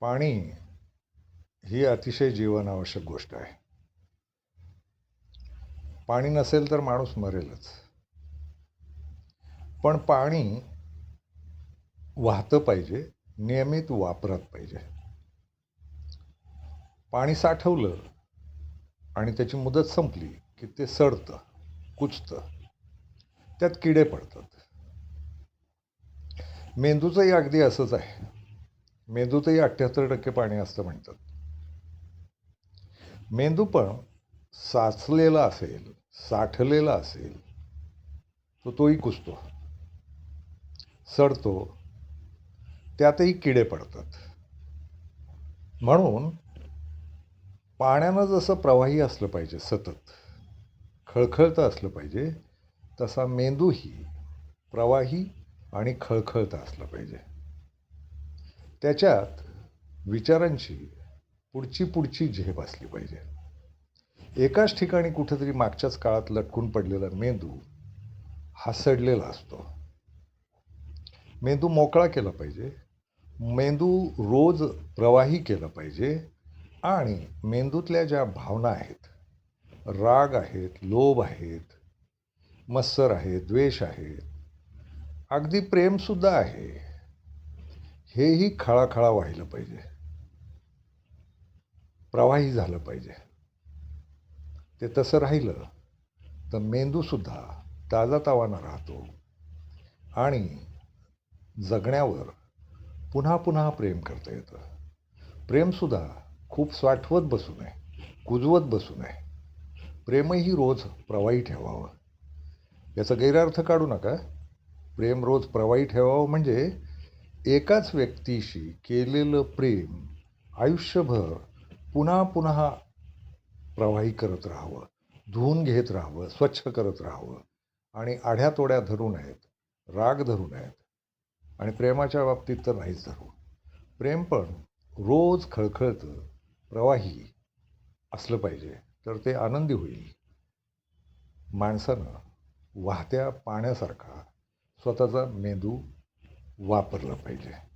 पाणी ही अतिशय जीवनावश्यक गोष्ट आहे. पाणी नसेल तर माणूस मरेलच. पण पाणी वाहतं पाहिजे, नियमित वापरात पाहिजे. पाणी साठवलं आणि त्याची मुदत संपली की ते सडतं, कुजतं. त्यात किडे पडतात. मेंदूचंही अगदी असंच आहे. मेंदूतही 78% पाणी असतं म्हणतात. मेंदू पण साचलेला असेल, साठलेला असेल, तर तोही कुजतो, सडतो, त्यातही किडे पडतात. म्हणून पाण्यानं जसं प्रवाही असलं पाहिजे, सतत खळखळतं असलं पाहिजे, तसा मेंदूही प्रवाही आणि खळखळतं असलं पाहिजे. त्याच्यात विचारांची पुढची झेप असली पाहिजे. एकाच ठिकाणी कुठेतरी मागच्याच काळात लटकून पडलेला मेंदू हा सडलेला असतो. मेंदू मोकळा केला पाहिजे. मेंदू रोज प्रवाही केला पाहिजे आणि मेंदूतल्या ज्या भावना आहेत, राग आहेत, लोभ आहेत, मत्सर आहे, द्वेष आहे, अगदी प्रेमसुद्धा आहे, हेही खळाखळा वाहिलं पाहिजे, प्रवाही झालं पाहिजे. ते तसं राहिलं तर मेंदूसुद्धा ताजातवाना राहतो आणि जगण्यावर पुन्हा पुन्हा प्रेम करता येतं. प्रेमसुद्धा खूप साठवत बसू नये, कुजवत बसू नये. प्रेमही रोज प्रवाही ठेवावं. याचा गैरअर्थ काढू नका. प्रेम रोज प्रवाही ठेवावं म्हणजे एकाच व्यक्तीशी केलेलं प्रेम आयुष्यभर पुन्हा पुन्हा प्रवाही करत राहावं, धुवून घेत राहावं, स्वच्छ करत राहावं आणि आढ्यातोड्या धरू नयेत, राग धरू नयेत. आणि प्रेमाच्या बाबतीत तर नाहीच धरू. प्रेम पण रोज खळखळतं, प्रवाही असलं पाहिजे, तर ते आनंदी होईल. माणसानं वाहत्या पाण्यासारखा स्वतःचा मेंदू वापरला पाहिजे.